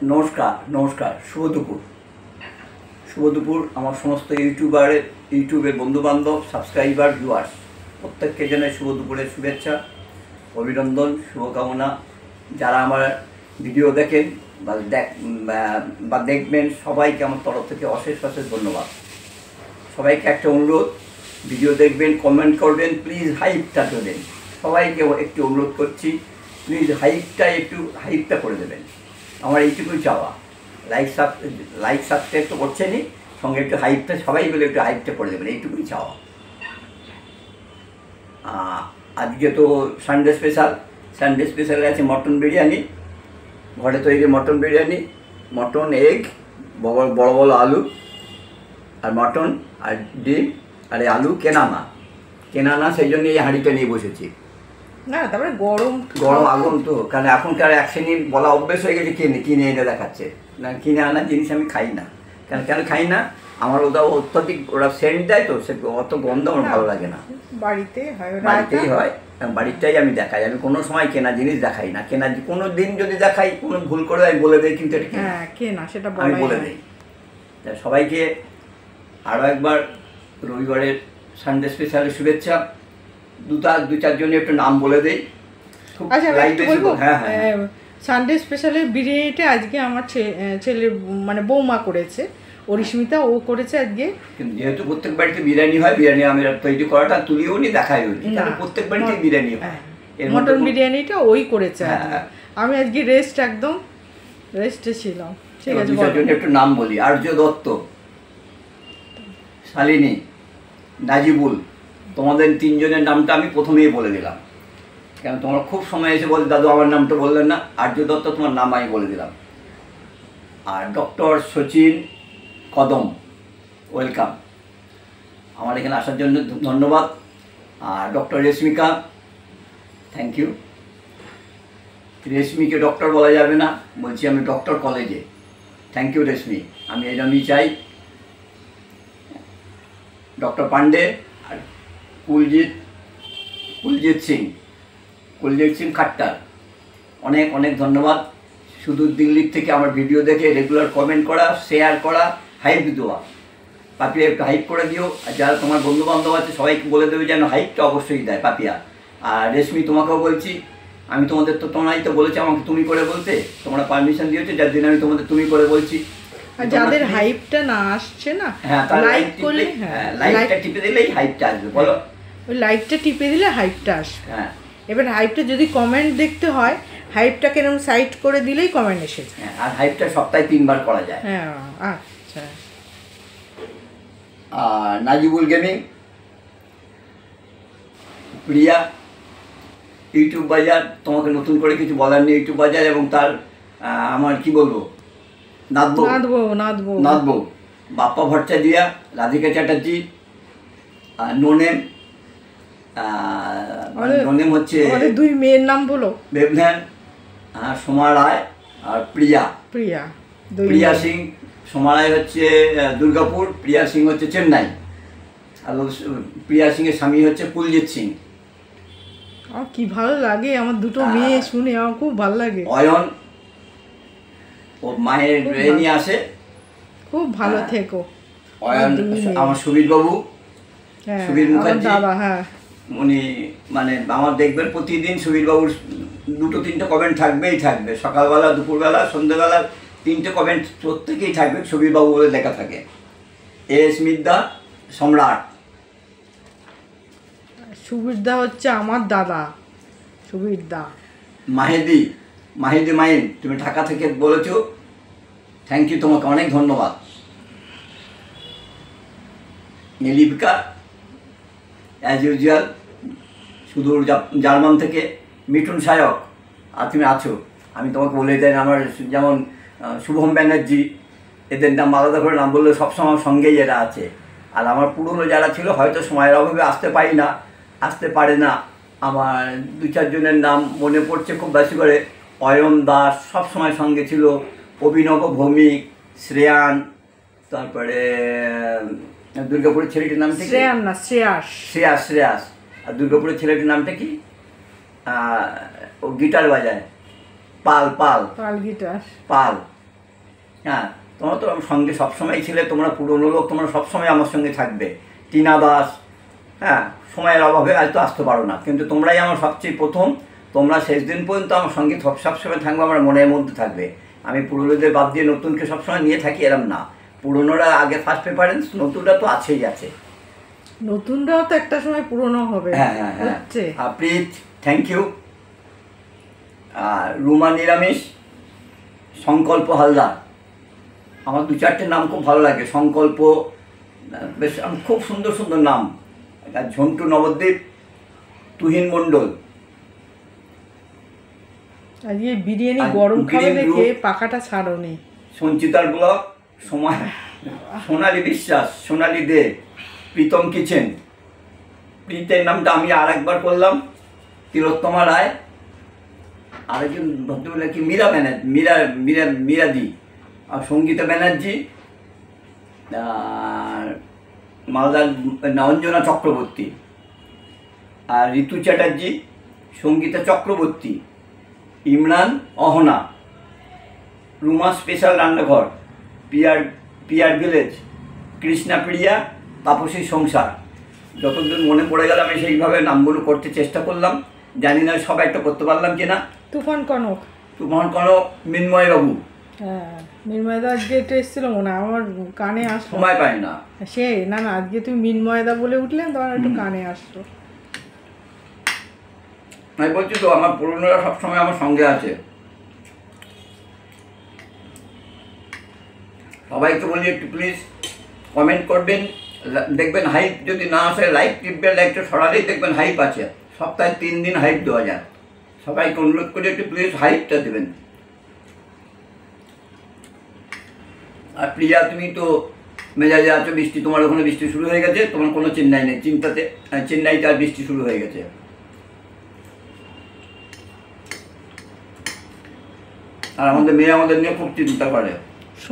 নমস্কার নমস্কার শুভ দুপুর আমার সমস্ত ইউটিউবের বন্ধুবান্ধব সাবস্ক্রাইবার ভিউয়ার্স প্রত্যেককে জানাই শুভ দুপুরের শুভেচ্ছা অভিনন্দন শুভকামনা। যারা আমার ভিডিও দেখেন বা দেখবেন সবাইকে আমার তরফ থেকে অশেষ ধন্যবাদ। সবাইকে একটা অনুরোধ, ভিডিও দেখবেন, কমেন্ট করবেন, প্লিজ হাইপটা দেবেন। সবাইকে একটু অনুরোধ করছি, প্লিজ হাইপটা করে দেবেন। আমার এইটুকুই চাওয়া। লাইক সাবস্ক্রাইব তো করছেনই, সঙ্গে একটু হাইপটা সবাই মিলে একটু হাইপটা করে দেবেন, এইটুকুই চাওয়া। আজকে তো সানডে স্পেশালে আছে মটন বিরিয়ানি, ঘরে তৈরি মটন বিরিয়ানি, মটন, এগ, বড় বড় আলু আর মটন আর ডিম আর আলু কেনা না, সেই জন্য এই হাঁড়িটা নিয়ে বসেছি। না তারপরে গরম আগুন তো, কারণ এখনকার এক শ্রেণীর বলা অভ্যেস হয়ে গেছে কিনে এনে দেখাচ্ছে না, কিনে আনা জিনিস আমি খাই না। কেন খাই না, আমার অত্যধিক ওরা সেন্ট দেয় তো, সে অত গন্ধ আমার ভালো লাগে না। বাড়িতেই হয়, বাড়িটাই আমি দেখাই। আমি কোনো সময় কেনা জিনিস দেখাই না। কোনো দিন যদি দেখাই, কোনো ভুল করে আমি বলে দিই, কিন্তু এটা কেনা সেটা আমি বলে দিই। সবাইকে আরও একবার রবিবারের সানডে স্পেশালের শুভেচ্ছা। দু চারজনের একটু নাম বলে দেই। হ্যাঁ, সানডে স্পেশালের বিরিয়ানিটা আজকে আমার ছেলে মানে বৌমা করেছে, অরিস্মিতা ও করেছে আজকে। যেহেতু প্রত্যেক বাড়িতে বিরিয়ানি হয়, বিরিয়ানি আমি তৈরি করাটা তুলিও নি, দেখাইও নি, প্রত্যেক বাড়িতে বিরিয়ানি হয়। মটন বিরিয়ানিটা ওই করেছে। আমি আজকে রেস্টে ছিলাম। ঠিক আছে, দু চারজনের একটু নাম বলি। আর্য দত্ত, শালিনী, নাজিবুল, তোমাদের তিনজনের নামটা আমি প্রথমেই বলে দিলাম, কেন তোমরা খুব সময় এসে বলে দাদু আমার নামটা বললেন না। আর্য দত্ত তোমার নাম আমি বলে দিলাম। আর ডক্টর সচিন কদম, ওয়েলকাম, আমার এখানে আসার জন্য ধন্যবাদ। আর doctor Rashmika, thank you. রেশমিকে doctor বলা যাবে না, বলছি আমি ডক্টর কলেজে। থ্যাংক ইউ রেশমি, আমি এই জন্যই চাই। ডক্টর পান্ডে আর কুলজিৎ সিং খাট্টার, অনেক অনেক ধন্যবাদ। শুধু দিল্লির থেকে আমার ভিডিও দেখে রেগুলার কমেন্ট করা, শেয়ার করা, হাইপ দেওয়া। পাপিয়া একটু হাইপ করে দিও। আর যারা তোমার বন্ধুবান্ধব আছে সবাইকে বলে দেবে যেন হাইপটা অবশ্যই দেয় পাপিয়া। আর রেশমি, তোমাকেও বলছি, আমি তোমাদের তোমরাই তো বলেছি আমাকে তুমি করে বলতে, তোমরা পারমিশন দিয়েছো, যার জন্য আমি তোমাদের তুমি করে বলছি। যাদের হাইপটা না আসছে না, লাইক করলে, লাইকটা টিপে দিলেই হাইপটা আসবে। বলো, ওই লাইকটা টিপে দিলে হাইপটা আসবে। এবার হাইপটা যদি কমেন্ট দেখতে হয়, হাইপটাকে এরকম সাইড করে দিলেই কমেন্ট এসে যায়। আর হাইপটা সপ্তাহে 3 বার করা যায়। আচ্ছা। আর নাজিবুল গেমিং, প্রিয়া, ইউটিউব বাজার, তোমাকে নতুন করে কিছু বলার নেই। ইউটিউব বাজার এবং তার আমার কি বলবো, নাদবো, বাপ্পা ভট্টাচার্য, রাধিকা চ্যাটার্জি, নোনেম হচ্ছে দুই মেয়ের নাম বলো, দেবধান, সোমা রায় আর প্রিয়া সিং। সোমা রায় হচ্ছে দুর্গাপুর, প্রিয়া সিং হচ্ছে চেন্নাই। আর প্রিয়া সিং এর স্বামী হচ্ছে কুলজিৎ সিং। কি ভালো লাগে আমার দুটো মেয়ে শুনে, আমার খুব ভালো লাগে। অয়ন, ও মায়ের নিয়ে আসে, খুব ভালো থেকো। অয়ন আমার সুবীর মুখার্জি, উনি মানে আমার দেখবেন প্রতিদিন সুবীরবাবুর 2-3টে কমেন্ট থাকবে, সকালবেলা, দুপুরবেলা, সন্ধ্যেবেলা 3টে কমেন্ট প্রত্যেকেই থাকবে সুবীরবাবু বলে লেখা থাকে। স্মিতদা, সম্রাট। সুবীরদা হচ্ছে আমার দাদা, সুবীরদা। মাহিদি মাইন, তুমি ঢাকা থেকে বলেছো, থ্যাংক ইউ, তোমাকে অনেক ধন্যবাদ। লিপিকা অ্যাজ ইউজুয়াল সুদূর জার্মান থেকে। মিঠুন সায়ক, আর তুমি আছো, আমি তোমাকে বলে দেন। আমার যেমন শুভম ব্যানার্জি, এদের নাম আলাদা করে নাম বললে সবসময় সঙ্গেই এরা আছে। আর আমার পুরনো যারা ছিল, হয়তো সময়ের অভাবে আসতে পারে না, আমার 2-4 জনের নাম মনে পড়ছে খুব বেশি করে। অয়ন দাস সবসময় সঙ্গে ছিল, অভিনব ভৌমিক, শ্রেয়ান, তারপরে দুর্গাপুরের ছেলেটির নাম কি? শ্রেয়াস। আর দুর্গাপুরের ছেলেটির নামটা কি? ও গিটার বাজায়, পাল গিটার, পাল। হ্যাঁ, তোমরা তো আমার সঙ্গে সবসময় ছিলে, তোমরা পুরনো লোক, তোমরা সবসময় আমার সঙ্গে থাকবে। টিনা দাস, হ্যাঁ, সময়ের অভাবে আজ তো আসতে পারো না, কিন্তু তোমরাই আমার সবচেয়ে প্রথম। তোমরা শেষ দিন পর্যন্ত আমার সঙ্গে সবসময় থাকবে, আমার মনের মধ্যে থাকবে। আমি পুরনোদের বাদ দিয়ে নতুনকে সবসময় নিয়ে থাকি, এরম না। পুরনোরা আগে ফার্স্ট প্রেফারেন্স, নতুনরা তো আছেই আছে। নতুনরাও তো একটা সময় পুরনো হবে। হ্যাঁ হ্যাঁ হ্যাঁ, হচ্ছে। প্রীত, থ্যাংক ইউ। আর রুমা নিরামিষ, সংকল্প হালদার, আমার 2-4টে নাম খুব ভালো লাগে। সংকল্প, বেশ খুব সুন্দর সুন্দর নাম। আর ঝন্টু নবদ্বীপ, তুহিন মণ্ডল। আজকে বিরিয়ানি আর গরম খাবে গ্রিন দেখে রুট, পাখাটা ছাড়োনি। সঞ্চিতার ব্লগ, সময়, সোনালী বিশ্বাস, সোনালী দে, প্রীতম কিচেন। প্রীতের নামটা আমি আর একবার করলাম। তিলোত্তমা রায়, আরেকজন ভদ্রমহিলা কি মীরা ব্যানার্জি, মীরাদি, আর সঙ্গীতা ব্যানার্জি, আর মালদার অঞ্জনা চক্রবর্তী, আর ঋতু চ্যাটার্জি, সঙ্গীতা চক্রবর্তী, ইমরান, অহনা, রুমা স্পেশাল রান্নাঘর, পিয়ার ভিলেজ, কৃষ্ণা প্রিয়া, তাপসী সংসার। যতদূর মনে পড়ে গেল আমি সেইভাবে নামগুলো করতে চেষ্টা করলাম। জানি না সব একটা করতে পারলাম কিনা। তুফান কনক, মিন্ময় বাবু। হ্যাঁ, মিনময়দা আজকে একটু এসেছিল মনে হয়, আমার কানে আসলো। সময় পাই না সে না না, আজকে তুমি মিনময়দা বলে উঠলে তোমার একটু কানে আসলো। আমি বলছি তো, আমার পুরনোরা সবসময় আমার সঙ্গে আছে। সবাইকে বলি একটু প্লিজ কমেন্ট করবেন, দেখবেন হাইপ যদি না আসে লাইক টিপবেন, লাইকটা সরালেই দেখবেন হাইপ আছে। সপ্তাহে 3 দিন হাইপ দেওয়া যায়। সবাইকে অনুরোধ করি একটু প্লিজ হাইপটা দেবেন। আর প্রিয়া, তুমি তো মেজাজে আছো, বৃষ্টি, তোমার ওখানে বৃষ্টি শুরু হয়ে গেছে, তোমার কোনো চেন্নাই নেই, চেন্নাইতে আর বৃষ্টি শুরু হয়ে গেছে। আর আমাদের মেয়ে আমাদের নিয়ে খুব চিন্তা করে।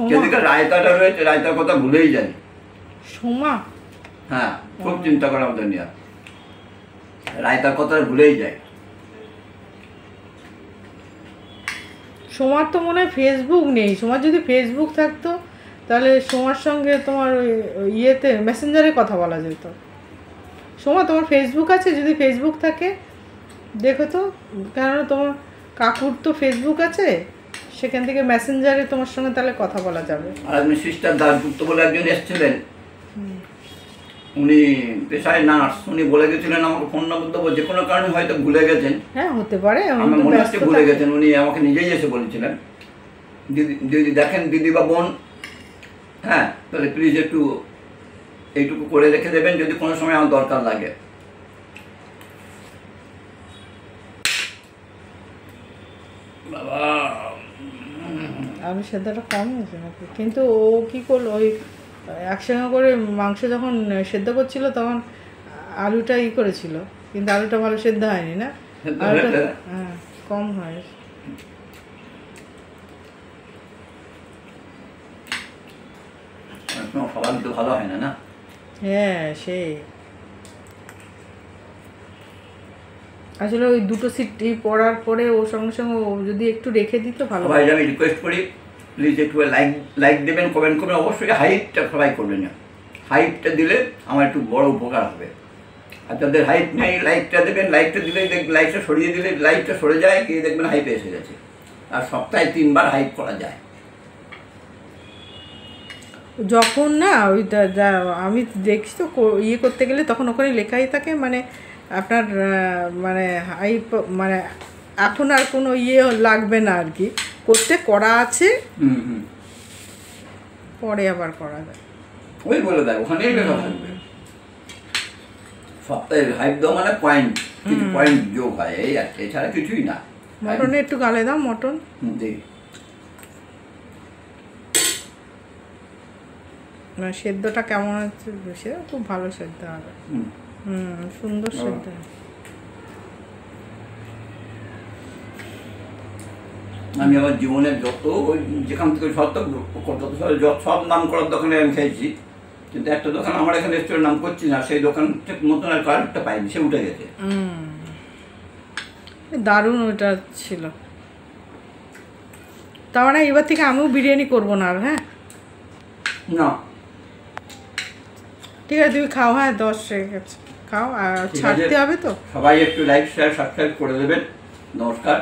যেদিকে রায়তাটা রয়েছে, রায়তার কথা ভুলেই যায়। সোমা, হ্যাঁ, খুব চিন্তা করে আমাদের নিয়ে, রায়তার কথা ভুলেই যায়। সোমার তো মনে হয় ফেসবুক নেই। সোমার যদি ফেসবুক থাকতো তাহলে সোমার সঙ্গে তোমার ওই ইয়েতে মেসেঞ্জারে কথা বলা যেত। সোমা, তোমার ফেসবুক আছে? যদি ফেসবুক থাকে দেখো তো, কেননা তোমার কাকুর তো ফেসবুক আছে, সেখান থেকে মেসেঞ্জারে তোমার সঙ্গে তাহলে কথা বলা যাবে। আর আপনি সিস্টার দাসগুপ্ত বলে একজন এসেছিলেন, উনি পেশায় নার্স, উনি বলে গেছিলেন আমাকে ফোন নম্বর দেবো, যে কোনো কারণে হয়তো ভুলে গেছেন। হ্যাঁ, হতে পারে, আমার মনে হচ্ছে ভুলে গেছেন। উনি আমাকে নিজেই এসে বলেছিলেন, যদি দেখেন দিদি বা বোন, হ্যাঁ, তাহলে প্লিজ একটু এইটুকু করে রেখে দেবেন, যদি কোনো সময় আমার দরকার লাগে। বাবা, আলু সেদ্ধটা কম হয়েছে নাকি? কিন্তু ও কি করলো, ওই একসঙ্গে করে মাংস যখন সেদ্ধ করছিল তখন আলুটা করেছিল, কিন্তু আলুটা ভালো সেদ্ধ হয়নি না, আলুটা হ্যাঁ কম হয়। সবার তো ভালো হয় না না। হ্যাঁ, সেই আসলে ওই দুটো সিটি পড়ার পরে ও সঙ্গে সঙ্গে ও যদি একটু রেখে দিত ভালো। সবাই আমি রিকোয়েস্ট করি প্লিজ একটু লাইক দেবেন, কমেন্ট করবেন, অবশ্যই হাইপটা সবাই করবেন না। হাইপটা দিলে আমার একটু বড় উপকার হবে। আর যাদের হাইপ নেই, লাইকটা দেবেন, লাইকটা দিলেই লাইকটা সরিয়ে দিলে লাইকটা সরে যায়, গিয়ে দেখবেন হাইপে এসে গেছে। আর সপ্তাহে 3 বার হাইপ করা যায়। যখন না ওইটা যা আমি দেখছি তো করতে গেলে তখন ওখানে লেখাই থাকে, মানে আপনার মানে হাইপ, মানে এখন আর কোনো লাগবে না আর কি, করা আছে, পরে আবার করা যায়। ওই বলে দেয়, ওখানেই লেখা থাকবে। সপ্তাহে হাইপ দেওয়া মানে পয়েন্ট, কিছু পয়েন্ট যোগ হয়, এই আর এছাড়া কিছুই না। মটনে একটু গালে দাও, মটন সেদ্ধটা কেমন হচ্ছে, সে খুব ভালো সেদ্ধ হবে। সুন্দর সেদ্ধ। আমি আমার জীবনের যত যেখান থেকে সব নাম করার দোকানে আমি খেয়েছি, কিন্তু একটা দোকান আমার এখানে রেস্টুরেন্ট নাম করছি না, সেই দোকান ঠিক মতন আর কারেক্টটা পাইনি, সে উঠে গেছে। দারুণ ওটা ছিল। তার মানে এবার থেকে আমিও বিরিয়ানি করবো না আর, হ্যাঁ না ঠিক আছে, তুমি খাও, হ্যাঁ 10 হয়ে গেছে, খাও, আর ঠিক আছে। ছাড়তে হবে তো। সবাই একটু লাইক শেয়ার সাবস্ক্রাইব করে দেবেন। নমস্কার।